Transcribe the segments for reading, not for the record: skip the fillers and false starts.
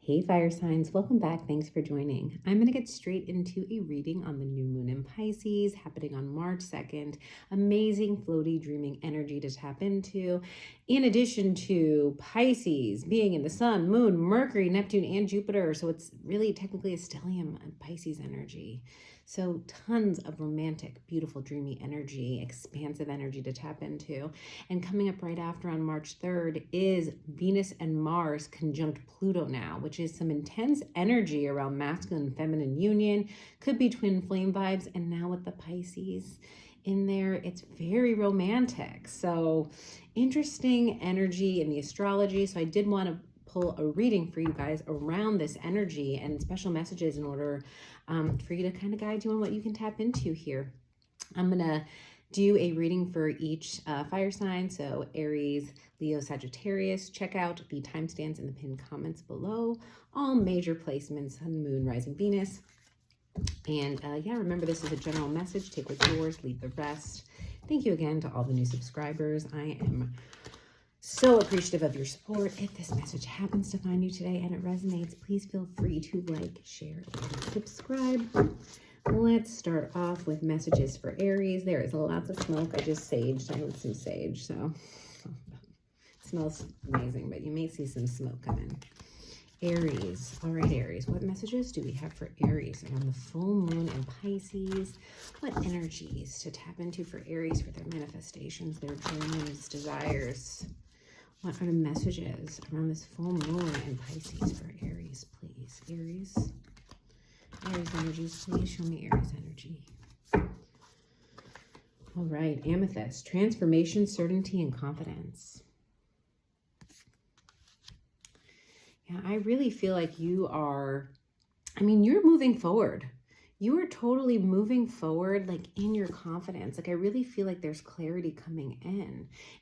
Hey fire signs, welcome back. Thanks for joining. I'm going to get straight into a reading on the new moon in Pisces happening on March 2nd. Amazing floaty dreaming energy to tap into. In addition to Pisces being in the sun, moon, Mercury, Neptune, and Jupiter. So it's really technically a stellium and Pisces energy. So tons of romantic, beautiful, dreamy energy, expansive energy to tap into. And coming up right after on March 3rd is Venus and Mars conjunct Pluto now, which is some intense energy around masculine and feminine union. Could be twin flame vibes. And now with the Pisces in there, it's very romantic. So interesting energy in the astrology. So I did want to pull a reading for you guys around this energy and special messages in order for you to kind of guide you on what you can tap into here. I'm going to do a reading for each fire sign. So Aries, Leo, Sagittarius. Check out the timestamps in the pinned comments below. All major placements, Sun, Moon, Rising, Venus. And yeah, remember this is a general message. Take what's yours, leave the rest. Thank you again to all the new subscribers. I am so appreciative of your support. If this message happens to find you today and it resonates, please feel free to like, share, and subscribe. Let's start off with messages for Aries. There is lots of smoke. I just saged. I lit some sage, so it smells amazing, but you may see some smoke coming. Aries. All right, Aries. What messages do we have for Aries around the full moon in Pisces? What energies to tap into for Aries for their manifestations, their dreams, desires? What are the messages around this full moon in Pisces for Aries, please? Aries. Aries energies, please show me Aries energy. All right, Amethyst, transformation, certainty, and confidence. Yeah, I really feel like you are, you're moving forward. You are totally moving forward, like in your confidence. Like I really feel like there's clarity coming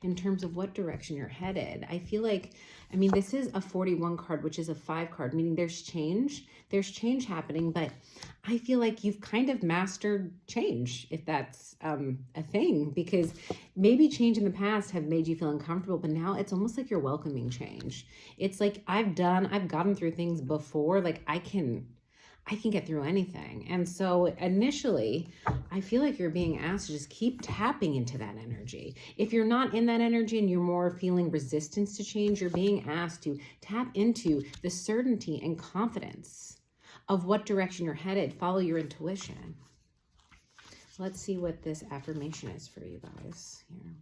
in terms of what direction you're headed. I feel like, this is a 41 card, which is a 5 card, meaning there's change happening, but I feel like you've kind of mastered change, if that's a thing, because maybe change in the past have made you feel uncomfortable, but now it's almost like you're welcoming change. It's like, I've gotten through things before, like I can get through anything. And so initially, I feel like you're being asked to just keep tapping into that energy. If you're not in that energy and you're more feeling resistance to change, you're being asked to tap into the certainty and confidence of what direction you're headed. Follow your intuition. Let's see what this affirmation is for you guys here.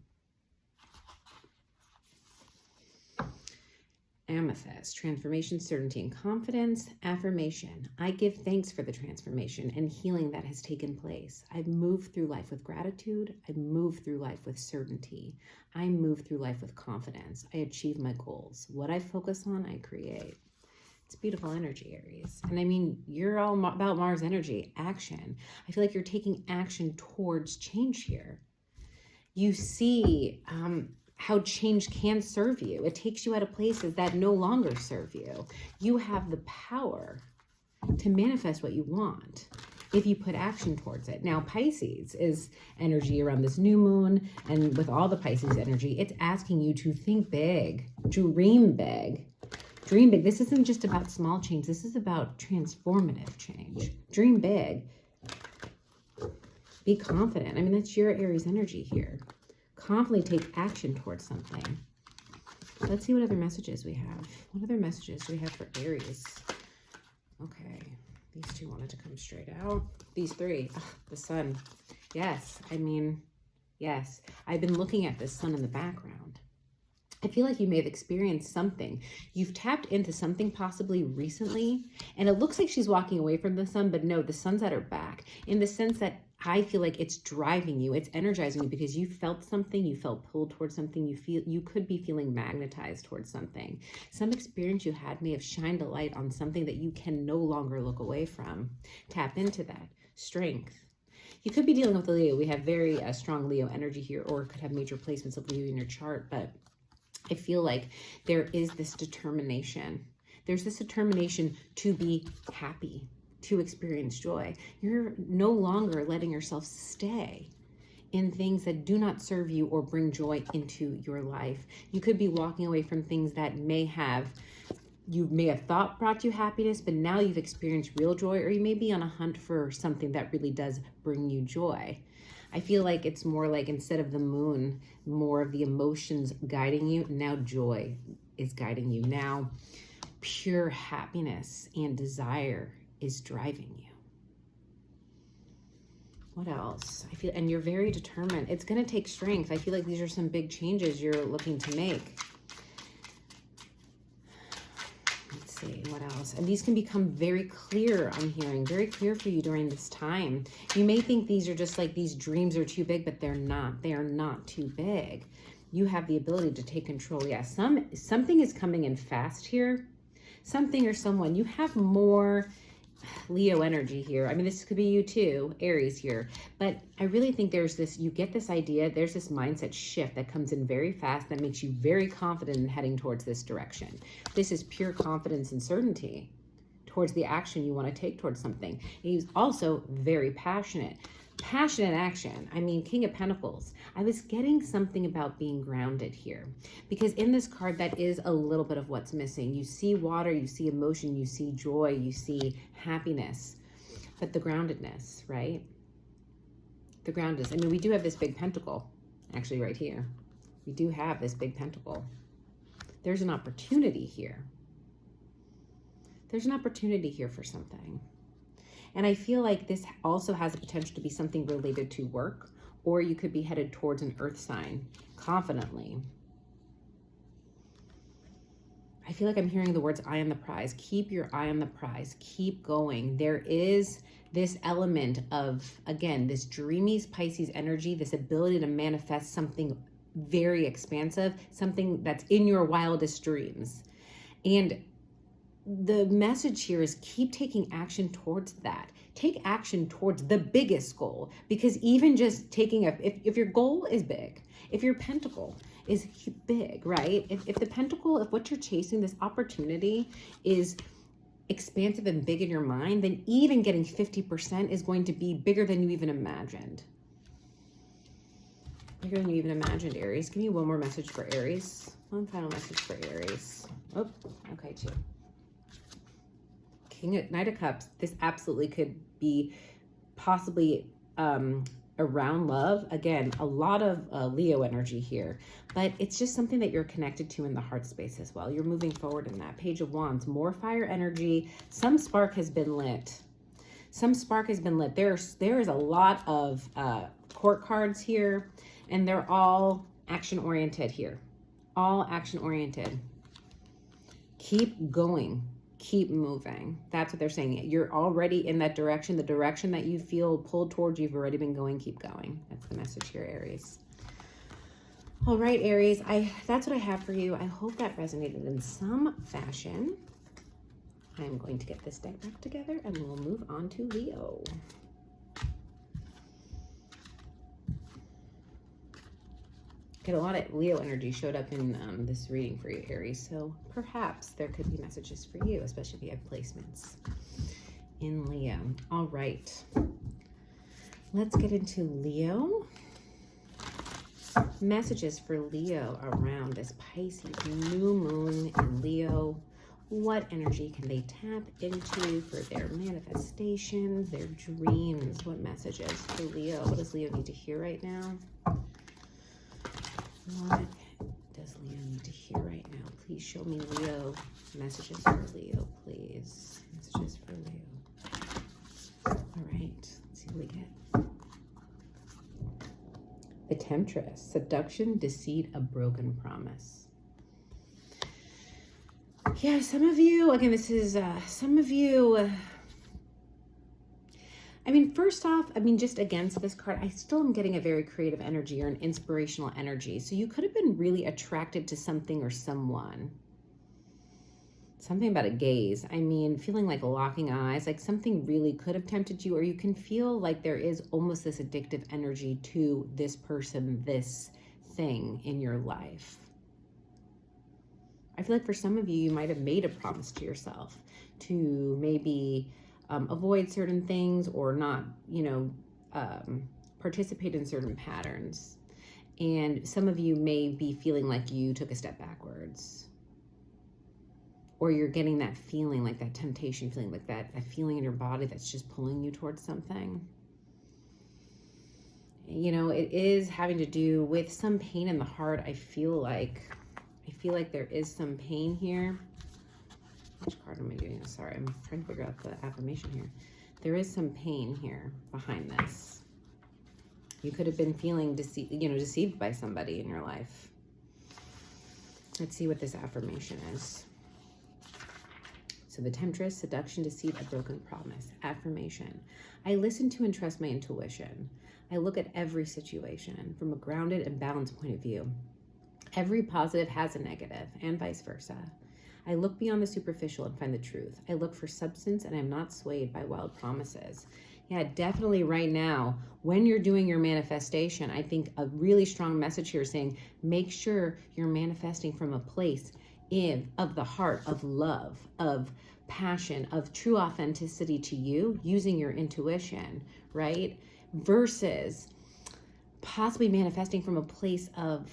Amethyst, transformation, certainty, and confidence. Affirmation. I give thanks for the transformation and healing that has taken place. I've moved through life with gratitude. I've moved through life with certainty. I move through life with confidence. I achieve my goals. What I focus on, I create. It's beautiful energy, Aries. And you're all about Mars energy, action. I feel like you're taking action towards change here. You see, how change can serve you. It takes you out of places that no longer serve you. You have the power to manifest what you want if you put action towards it. Now, Pisces is energy around this new moon, and with all the Pisces energy, it's asking you to think big, dream big. Dream big. This isn't just about small change. This is about transformative change. Dream big. Be confident. That's your Aries energy here. Confidently take action towards something. Let's see what other messages we have. What other messages do we have for Aries? Okay, these two wanted to come straight out. These three, the sun. Yes, yes. I've been looking at this sun in the background. I feel like you may have experienced something. You've tapped into something possibly recently, and it looks like she's walking away from the sun, but no, the sun's at her back, in the sense that I feel like it's driving you, it's energizing you, because you felt something, you felt pulled towards something, you could be feeling magnetized towards something. Some experience you had may have shined a light on something that you can no longer look away from. Tap into that. Strength. You could be dealing with a Leo. We have very strong Leo energy here, or could have major placements of Leo in your chart, but I feel like there is this determination. There's this determination to be happy, to experience joy. You're no longer letting yourself stay in things that do not serve you or bring joy into your life. You could be walking away from things that may have you may have thought brought you happiness, but now you've experienced real joy, or you may be on a hunt for something that really does bring you joy. I feel like it's more like, instead of the moon, more of the emotions guiding you. Now joy is guiding you. Now pure happiness and desire is driving you. What else? I feel, and you're very determined. It's going to take strength. I feel like these are some big changes you're looking to make. Let's see, what else? And these can become very clear, I'm hearing, very clear for you during this time. You may think these are just like, these dreams are too big, but they're not. They are not too big. You have the ability to take control. Yes, something is coming in fast here. Something or someone. You have more Leo energy here. I mean, this could be you too, Aries here. But I really think there's this, you get this idea, there's this mindset shift that comes in very fast that makes you very confident in heading towards this direction. This is pure confidence and certainty towards the action you want to take towards something. He's also very passionate. Passionate action. I mean, King of Pentacles. I was getting something about being grounded here, because in this card, that is a little bit of what's missing. You see water, you see emotion, you see joy, you see happiness, but the groundedness, right? The groundedness. I mean, we do have this big pentacle, actually right here. We do have this big pentacle. There's an opportunity here. There's an opportunity here for something. And I feel like this also has the potential to be something related to work, or you could be headed towards an earth sign confidently. I feel like I'm hearing the words eye on the prize. Keep your eye on the prize. Keep going. There is this element of, again, this dreamy Pisces energy, this ability to manifest something very expansive, something that's in your wildest dreams. And the message here is keep taking action towards that. Take action towards the biggest goal, because even just taking if your goal is big, if your pentacle is big, right? If the pentacle, if what you're chasing, this opportunity is expansive and big in your mind, then even getting 50% is going to be bigger than you even imagined. Bigger than you even imagined, Aries. Give me one more message for Aries. One final message for Aries. Oh, okay, two. Knight of Cups, this absolutely could be possibly around love. Again, a lot of Leo energy here, but it's just something that you're connected to in the heart space as well. You're moving forward in that. Page of Wands, more fire energy. Some spark has been lit. Some spark has been lit. There is a lot of court cards here, and they're all action-oriented here. All action-oriented. Keep going. Keep moving. That's what they're saying. You're already in that direction. The direction that you feel pulled towards, you've already been going. Keep going. That's the message here, Aries. All right, Aries. That's what I have for you. I hope that resonated in some fashion. I'm going to get this deck back together and we'll move on to Leo. Get a lot of Leo energy showed up in this reading for you, Aries. So perhaps there could be messages for you, especially if you have placements in Leo. All right. Let's get into Leo. Messages for Leo around this Pisces new moon in Leo. What energy can they tap into for their manifestations, their dreams? What messages for Leo? What does Leo need to hear right now? What does Leo need to hear right now? Please show me Leo. Messages for Leo, please. Messages for Leo. All right, let's see what we get. The Temptress. Seduction, deceit, a broken promise. Yeah, some of you, again, this is some of you... I mean, first off, I mean, just against this card, I still am getting a very creative energy or an inspirational energy. So you could have been really attracted to something or someone. Something about a gaze. I mean, feeling like locking eyes, like something really could have tempted you, or you can feel like there is almost this addictive energy to this person, this thing in your life. I feel like for some of you, you might have made a promise to yourself to maybe avoid certain things or not, participate in certain patterns. And some of you may be feeling like you took a step backwards. or you're getting that feeling, like that temptation feeling, like that feeling in your body that's just pulling you towards something. You know, it is having to do with some pain in the heart. I feel like there is some pain here. Which card am I doing? Sorry, I'm trying to figure out the affirmation here. There is some pain here behind this. You could have been feeling deceived by somebody in your life. Let's see what this affirmation is. So the Temptress, seduction, deceit, a broken promise. Affirmation. I listen to and trust my intuition. I look at every situation from a grounded and balanced point of view. Every positive has a negative, and vice versa. I look beyond the superficial and find the truth. I look for substance, and I'm not swayed by wild promises. Yeah, definitely right now, when you're doing your manifestation, I think a really strong message here is saying, make sure you're manifesting from a place of the heart, of love, of passion, of true authenticity to you, using your intuition, right? Versus possibly manifesting from a place of,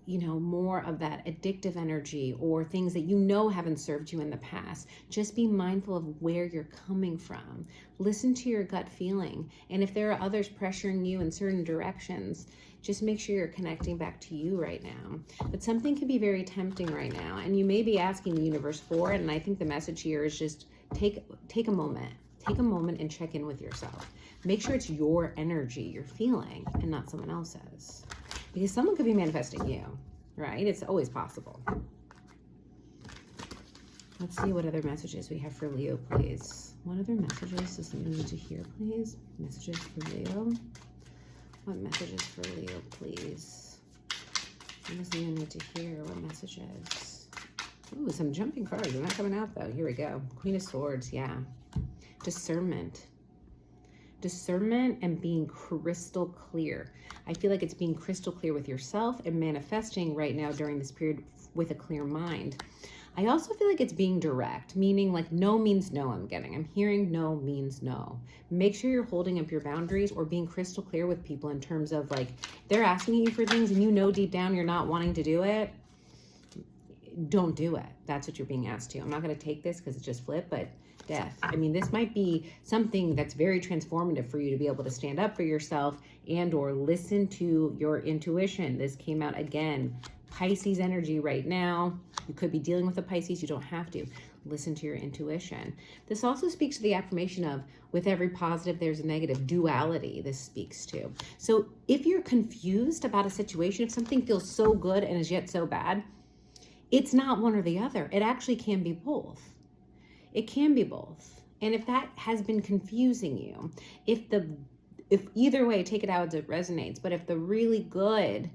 you know, more of that addictive energy or things that you know haven't served you in the past. Just be mindful of where you're coming from. Listen to your gut feeling. And if there are others pressuring you in certain directions, just make sure you're connecting back to you right now. But something can be very tempting right now, and you may be asking the universe for it. And I think the message here is just take a moment. Take a moment and check in with yourself. Make sure it's your energy you're feeling and not someone else's. Because someone could be manifesting you, right? It's always possible. Let's see what other messages we have for Leo, please. What other messages does Leo need to hear, please? Messages for Leo. What messages for Leo, please? What does Leo need to hear? What messages? Ooh, some jumping cards. They're not coming out, though. Here we go. Queen of Swords, yeah. Discernment. Discernment and being crystal clear. I feel like it's being crystal clear with yourself and manifesting right now during this period with a clear mind. I also feel like it's being direct, meaning like no means no. I'm hearing no means no. Make sure you're holding up your boundaries or being crystal clear with people in terms of like they're asking you for things and you know deep down you're not wanting to do it. Don't do it. That's what you're being asked to. I'm not going to take this because it's just flip, but death. I mean, this might be something that's very transformative for you to be able to stand up for yourself and or listen to your intuition. This came out again, Pisces energy right now. You could be dealing with a Pisces. You don't have to. Listen to your intuition. This also speaks to the affirmation of with every positive, there's a negative. Duality, this speaks to. So if you're confused about a situation, if something feels so good and is yet so bad, it's not one or the other. It actually can be both. It can be both. And if that has been confusing you, if either way, take it out as it resonates. But if the really good,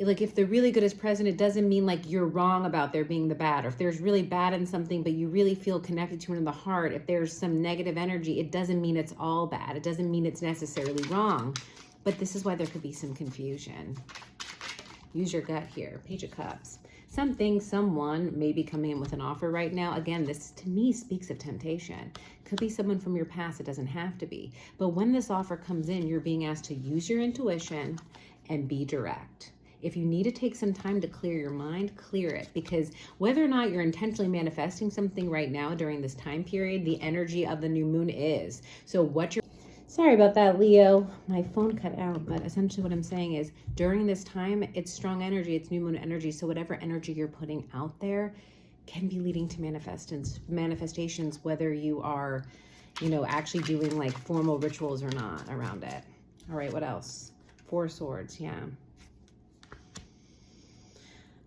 like if the really good is present, it doesn't mean like you're wrong about there being the bad. Or if there's really bad in something, but you really feel connected to it in the heart, if there's some negative energy, it doesn't mean it's all bad. It doesn't mean it's necessarily wrong. But this is why there could be some confusion. Use your gut here. Page of Cups. Someone may be coming in with an offer right now. Again, this to me speaks of temptation. Could be someone from your past. It doesn't have to be. But when this offer comes in, you're being asked to use your intuition and be direct. If you need to take some time to clear your mind, clear it. Because whether or not you're intentionally manifesting something right now during this time period, the energy of the new moon is. So what you're... Sorry about that, Leo. My phone cut out, but essentially what I'm saying is during this time, it's strong energy, it's new moon energy. So whatever energy you're putting out there can be leading to manifestations, whether you are, you know, actually doing like formal rituals or not around it. All right, what else? Four of Swords, yeah.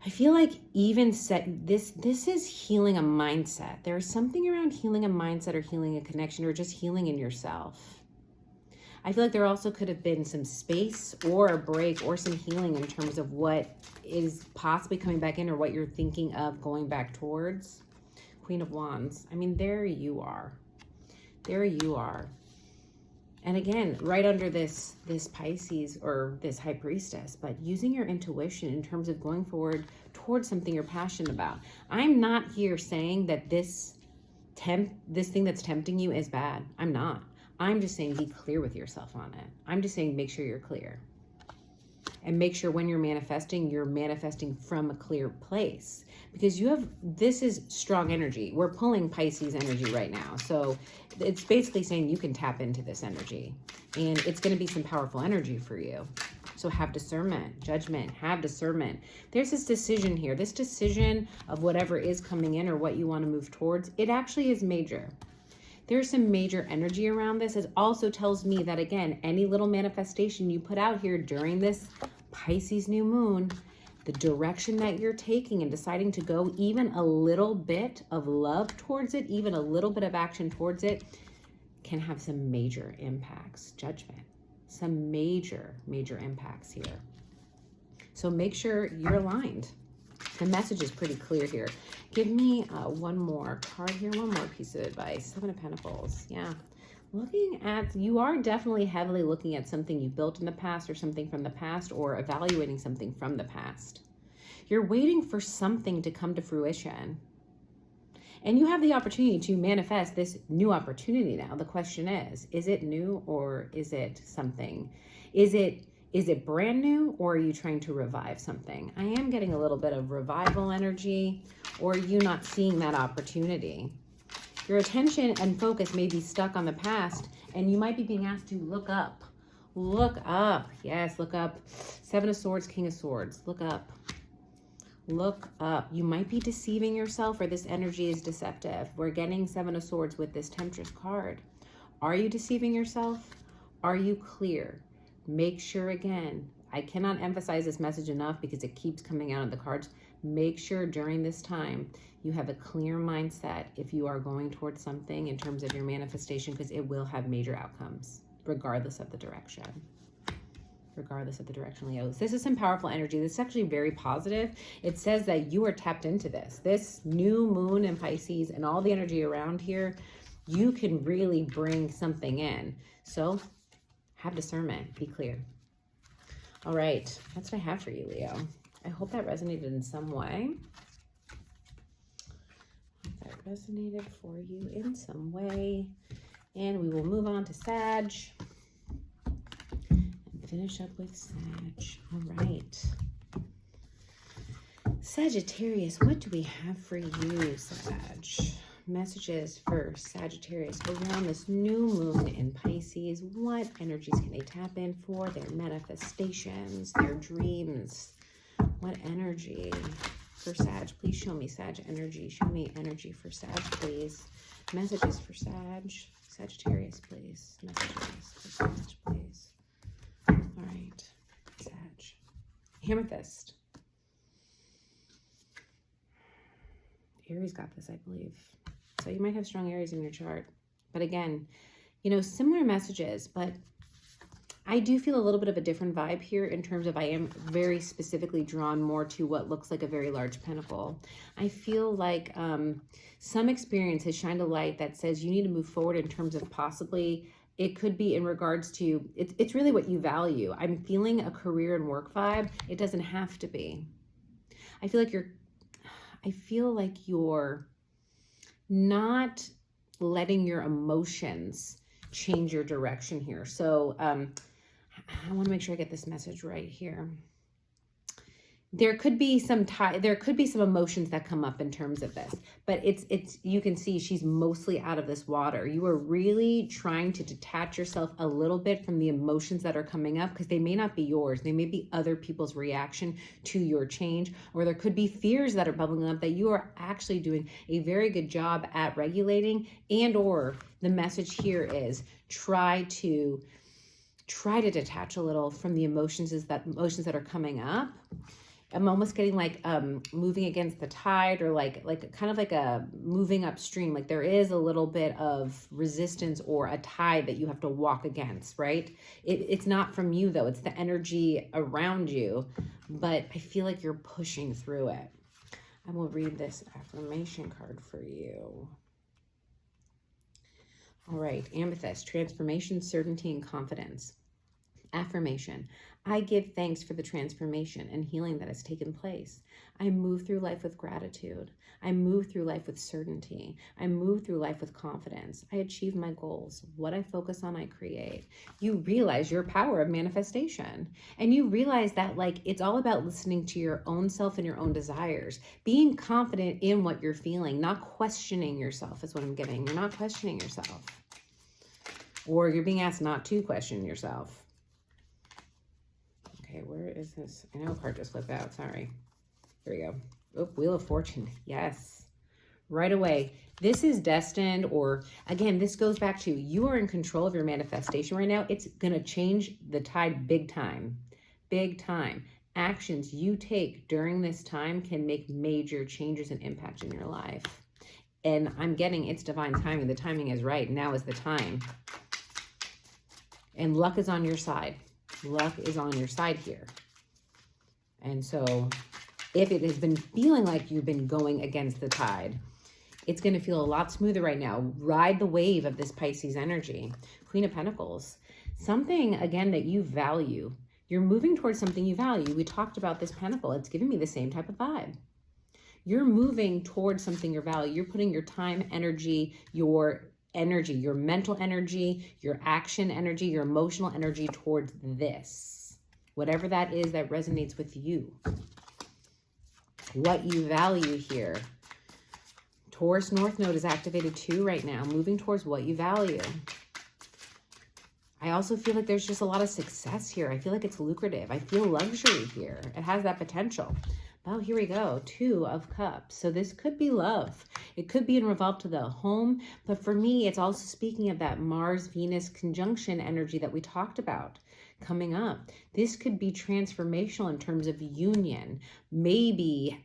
I feel like even this is healing a mindset. There's something around healing a mindset or healing a connection or just healing in yourself. I feel like there also could have been some space or a break or some healing in terms of what is possibly coming back in or what you're thinking of going back towards. Queen of Wands. I mean, there you are. There you are. And again, right under this Pisces or this High Priestess, but using your intuition in terms of going forward towards something you're passionate about. I'm not here saying that this thing that's tempting you is bad. I'm not. I'm just saying be clear with yourself on it. I'm just saying make sure you're clear. And make sure when you're manifesting from a clear place, because this is strong energy. We're pulling Pisces energy right now. So it's basically saying you can tap into this energy, and it's going to be some powerful energy for you. So have discernment, judgment, have discernment. There's this decision here, this decision of whatever is coming in or what you want to move towards. It actually is major. There's some major energy around this. It also tells me that, again, any little manifestation you put out here during this Pisces new moon, the direction that you're taking and deciding to go even a little bit of love towards it, even a little bit of action towards it, can have some major impacts. Judgment, some major impacts here. So make sure you're aligned. The message is pretty clear here. Give me one more card here, one more piece of advice. 7 of Pentacles. Yeah. You are definitely heavily looking at something you built in the past or something from the past, or evaluating something from the past. You're waiting for something to come to fruition. And you have the opportunity to manifest this new opportunity now. The question is it new or is it something? Is it brand new, or are you trying to revive something? I am getting a little bit of revival energy, or you not seeing that opportunity. Your attention and focus may be stuck on the past, and you might be being asked to look up. Look up. Yes, look up. 7 of Swords, King of Swords. Look up. Look up. You might be deceiving yourself, or this energy is deceptive. We're getting 7 of Swords with this Temptress card. Are you deceiving yourself? Are you clear? Make sure, again, I cannot emphasize this message enough because it keeps coming out of the cards. Make sure during this time you have a clear mindset if you are going towards something in terms of your manifestation, because it will have major outcomes regardless of the direction. Regardless of the direction, Leo. This is some powerful energy. This is actually very positive. It says that you are tapped into this. This new moon in Pisces and all the energy around here, you can really bring something in. So have discernment. Be clear. All right. That's what I have for you, Leo. I hope that resonated in some way. That resonated for you in some way. And we will move on to Sag. Finish up with Sag. All right. Sagittarius, what do we have for you, Sag? Messages for Sagittarius around this new moon in Pisces. What energies can they tap in for? Their manifestations, their dreams. What energy for Sag? Please show me Sag energy. Show me energy for Sag, please. Messages for Sag. Sagittarius, please. Messages for Sag, please. All right. Sag. Amethyst. Aries got this, I believe. So you might have strong Aries in your chart. But again, similar messages, but I do feel a little bit of a different vibe here in terms of I am very specifically drawn more to what looks like a very large pentacle. I feel like some experience has shined a light that says you need to move forward in terms of possibly, it could be in regards to, it's really what you value. I'm feeling a career and work vibe. It doesn't have to be. I feel like you're not letting your emotions change your direction here. So I want to make sure I get this message right here. There could be some emotions that come up in terms of this, but it's you can see she's mostly out of this water. You are really trying to detach yourself a little bit from the emotions that are coming up, because they may not be yours. They may be other people's reaction to your change, or there could be fears that are bubbling up that you are actually doing a very good job at regulating. And or the message here is try to detach a little from the emotions that are coming up. I'm almost getting like moving against the tide, or like kind of like a moving upstream. Like there is a little bit of resistance or a tide that you have to walk against, right? It's not from you though. It's the energy around you, but I feel like you're pushing through it. I will read this affirmation card for you. All right, Amethyst, transformation, certainty, and confidence. Affirmation. I give thanks for the transformation and healing that has taken place. I move through life with gratitude. I move through life with certainty. I move through life with confidence. I achieve my goals. What I focus on, I create. You realize your power of manifestation. And you realize that it's all about listening to your own self and your own desires. Being confident in what you're feeling, not questioning yourself is what I'm getting. You're not questioning yourself. Or you're being asked not to question yourself. Okay, where is this? I know a card just flipped out. Sorry. Here we go. Oh, Wheel of Fortune. Yes. Right away. This is destined, or again, this goes back to you are in control of your manifestation right now. It's going to change the tide big time. Big time. Actions you take during this time can make major changes and impact in your life. And I'm getting it's divine timing. The timing is right. Now is the time. And luck is on your side. Luck is on your side here. And so if it has been feeling like you've been going against the tide, it's going to feel a lot smoother right now. Ride the wave of this Pisces energy. Queen of Pentacles. Something, again, that you value. You're moving towards something you value. We talked about this pentacle. It's giving me the same type of vibe. You're moving towards something you value. You're putting your time, energy, your mental energy, your action energy, your emotional energy towards this. Whatever that is that resonates with you. What you value here. Taurus North Node is activated too right now, moving towards what you value. I also feel like there's just a lot of success here. I feel like it's lucrative. I feel luxury here. It has that potential. Oh, here we go. 2 of Cups. So this could be love. It could be in revolve to the home. But for me, it's also speaking of that Mars-Venus conjunction energy that we talked about coming up. This could be transformational in terms of union. Maybe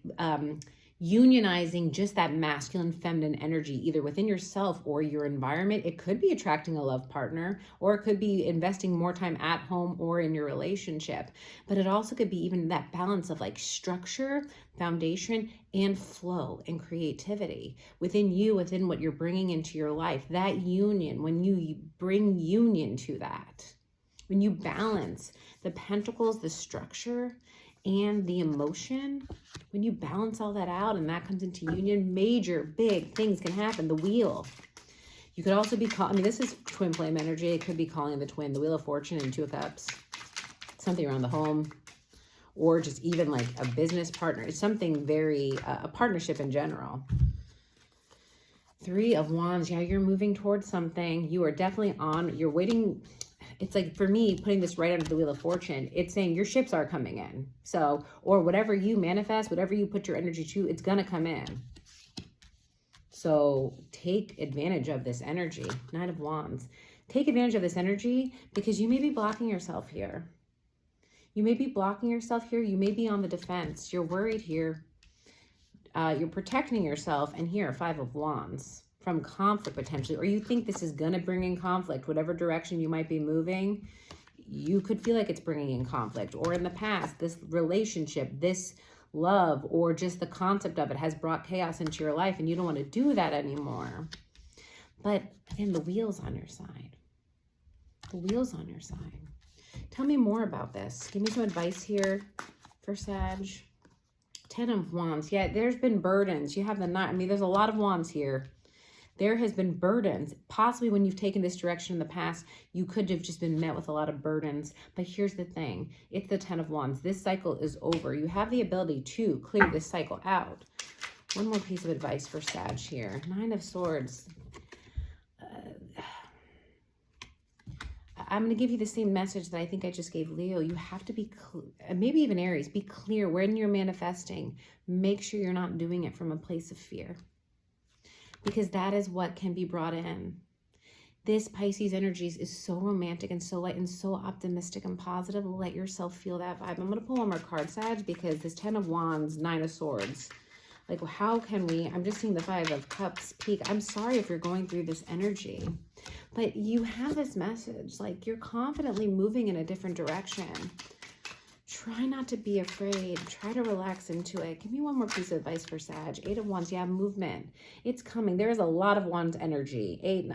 unionizing just that masculine, feminine energy, either within yourself or your environment. It could be attracting a love partner, or it could be investing more time at home or in your relationship. But it also could be even that balance of structure, foundation, and flow and creativity within you, within what you're bringing into your life. That union, when you bring union to that, when you balance the pentacles, the structure, and the emotion, when you balance all that out and that comes into union, major, big things can happen. The wheel. You could also be this is twin flame energy. It could be calling the twin, the Wheel of Fortune and 2 of Cups. Something around the home, or just even a business partner. It's something very, a partnership in general. 3 of Wands. Yeah, you're moving towards something. You are definitely you're waiting. It's for me, putting this right under the Wheel of Fortune, it's saying your ships are coming in. So, or whatever you manifest, whatever you put your energy to, it's going to come in. So take advantage of this energy. 9 of Wands. Take advantage of this energy because you may be blocking yourself here. You may be blocking yourself here. You may be on the defense. You're worried here. You're protecting yourself. And here, 5 of Wands. From conflict potentially, or you think this is going to bring in conflict, whatever direction you might be moving, you could feel like it's bringing in conflict. Or in the past, this relationship, this love, or just the concept of it has brought chaos into your life and you don't want to do that anymore. But again, the wheel's on your side. The wheel's on your side. Tell me more about this. Give me some advice here for Sag. 10 of Wands. Yeah, there's been burdens. You have the 9. There's a lot of Wands here. There has been burdens. Possibly when you've taken this direction in the past, you could have just been met with a lot of burdens. But here's the thing. It's the 10 of Wands. This cycle is over. You have the ability to clear this cycle out. One more piece of advice for Sag here. 9 of Swords. I'm going to give you the same message that I think I just gave Leo. You have to be, maybe even Aries, be clear when you're manifesting. Make sure you're not doing it from a place of fear, because that is what can be brought in. This Pisces energies is so romantic and so light and so optimistic and positive. Let yourself feel that vibe. I'm going to pull one more card, Sag, because this 10 of Wands, 9 of Swords. How can we, I'm just seeing the 5 of Cups peak. I'm sorry if you're going through this energy, but you have this message, you're confidently moving in a different direction. Try not to be afraid. Try to relax into it. Give me one more piece of advice for Sag. 8 of Wands. Yeah, movement. It's coming. There is a lot of Wands energy. 8,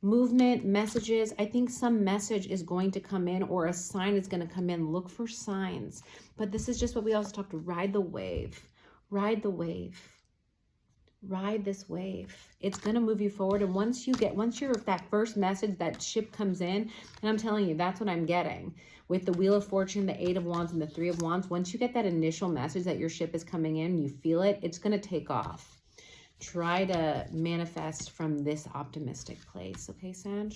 movement, messages. I think some message is going to come in or a sign is going to come in. Look for signs. But this is just what we also talked to. Ride the wave. Ride the wave. Ride this wave. It's going to move you forward. And once you're that first message, that ship comes in, and I'm telling you, that's what I'm getting with the Wheel of Fortune, the 8 of Wands, and the 3 of Wands. Once you get that initial message that your ship is coming in, you feel it, it's going to take off. Try to manifest from this optimistic place. Okay, Sag?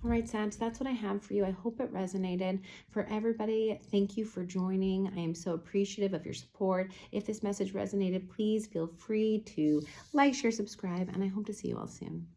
All right, Sag, that's what I have for you. I hope it resonated. For everybody, thank you for joining. I am so appreciative of your support. If this message resonated, please feel free to like, share, subscribe, and I hope to see you all soon.